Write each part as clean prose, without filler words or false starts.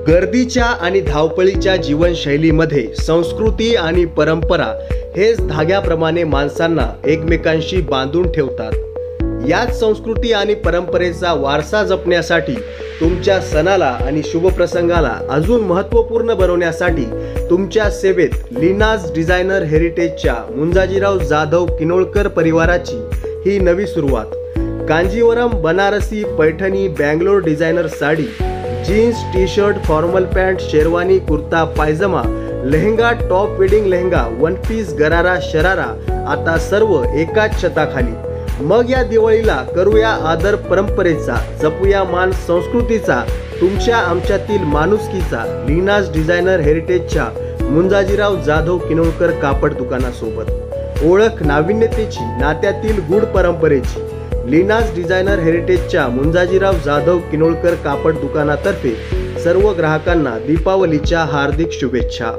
गर्दीच्या आणि धावपळीच्या जीवनशैलीमध्ये संस्कृती आणि परंपरा हेच धाग्याप्रमाणे माणसांना एकमेकांशी बांधून ठेवतात। याच संस्कृती आणि परंपरेचा वारसा जपण्यासाठी, तुमच्या सणाला आणि शुभप्रसंगाला अजून महत्त्वपूर्ण बनवण्यासाठी तुमच्या सेवेत लीनाज डिझायनर हेरिटेजच्या मुंजाजीराव जाधव किनोळकर परिवाराची ही नवी सुरुवात। Kanjivaram, Banarasi, Paithani, Bangalore designer sari, jeans, T shirt, formal pant, sherwani, kurta, pyjama, lehenga, top wedding lehenga, one piece, gharara, sharara, आता सर्व एकाच छताखाली। मग या दिवाळीला करूया आदर परंपरेचा, जपूया मान संस्कृतीचा, तुमच्या आमच्यातील माणुसकीचा लीनाज डिझायनर हेरिटेजच्या मुंजाजीराव जाधव किनोळकर कापड दुकानासोबत। ओळख नाविन्यतेची, नात्यातील गूढ परंपरेची। लीनाज डिझायनर हेरिटेजच्या मुंजाजीराव जाधव किनोळकर कापड दुकानातर्फे सर्व ग्राहकांना दीपावलीच्या हार्दिक शुभेच्छा।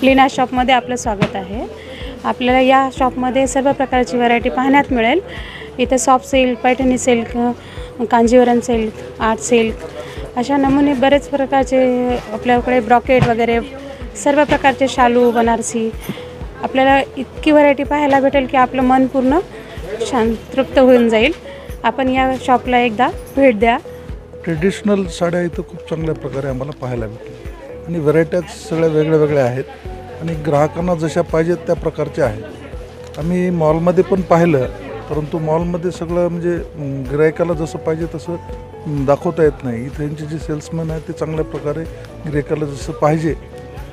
लीनाज शॉपमध्ये आपलं स्वागत आहे। आपल्याला या शॉपमध्ये सर्व प्रकारची व्हरायटी पाहण्यात मिळेल। इथे soft silk, Paithani silk, Kanjeevaram silk, art silk अशा नमुने बरेच प्रकारचे आपल्याकडे ब्रॉकेट वगैरे सर्व प्रकारचे शालू, बनारसी आपल्याला इतकी व्हरायटी पाहायला भेटेल की आपलं मन पूर्ण शांत तृप्त होऊन जाईल। आपण या शॉपला एकदा भेट द्या। ट्रेडिशनल साड्या इथं खूप चांगल्या प्रकारे आम्हाला पाहायला भेटतील आणि व्हरायट्या सगळ्या वेगळ्या वेगळ्या आहेत आणि ग्राहकांना जशा पाहिजेत त्या प्रकारच्या आहेत। आम्ही मॉलमध्ये पण पाहिलं, परंतु मॉलमध्ये सगळं म्हणजे गिरायकाला जसं पाहिजे तसं दाखवता येत नाही। इथे यांचे जे सेल्समॅन आहेत ते चांगल्या प्रकारे गिरायकाला जसं पाहिजे,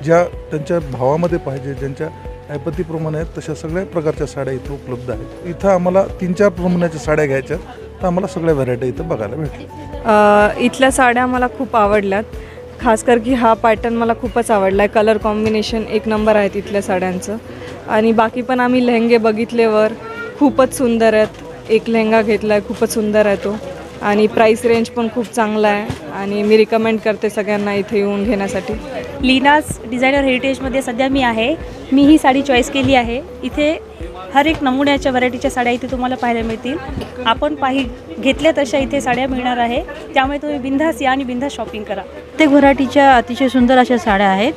ज्या त्यांच्या भावामध्ये पाहिजे, ज्यांच्या ऐपतीप्रमाणे आहेत तशा सगळ्या प्रकारच्या साड्या इथं उपलब्ध आहेत। इथं आम्हाला 3-4 प्रमाणाच्या साड्या घ्यायच्या तर आम्हाला सगळ्या व्हरायटी इथं बघायला भेटतील। इथल्या साड्या मला खूप आवडल्यात, खास कर की हा पॅटर्न मला खूपच आवडला आहे। कलर कॉम्बिनेशन एक नंबर आहे इथल्या साड्यांचं आणि बाकी पण आम्ही लेहंगे बघितलेवर खूपच सुंदर आहेत। एक लेहंगा घेतला आहे, खूपच सुंदर आहे तो आणि प्राइस रेंज पण खूप चांगला आहे आणि मी रिकमेंड करते सगळ्यांना इथे येऊन घेण्यासाठी। लीनाज डिझायनर हेरिटेजमध्ये सध्या मी आहे। मी ही साडी चॉईस केली आहे। इथे हर एक नमुन्याच्या व्हरायटीच्या साड्या इथे तुम्हाला पाहायला मिळतील। आपण घेतल्या तशा इथे साड्या मिळणार आहे, त्यामुळे तुम्ही बिंदास या आणि बिंदास शॉपिंग करा। प्रत्येक व्हरायटीच्या अतिशय सुंदर अशा साड्या आहेत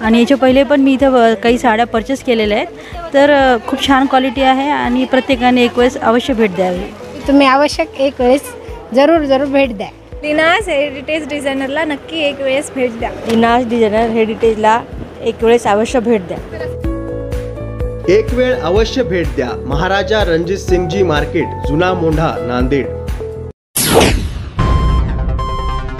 आणि याच्या पहिले पण मी इथं काही साड्या परचेस केलेल्या आहेत, तर खूप छान क्वालिटी आहे आणि प्रत्येकाने एक वेळेस अवश्य भेट द्यावी। तुम्ही आवश्यक एक वेळेस जरूर भेट द्या। लीनाज हेरिटेज डिझायनरला नक्की एक वेळेस भेट द्या। लीनाज डिझायनर हेरिटेजला एक वेळेस अवश्य भेट द्या। एक वेळ अवश्य भेट द्या। महाराजा रणजित सिंगजी मार्केट, जुना मोंढा, नांदेड।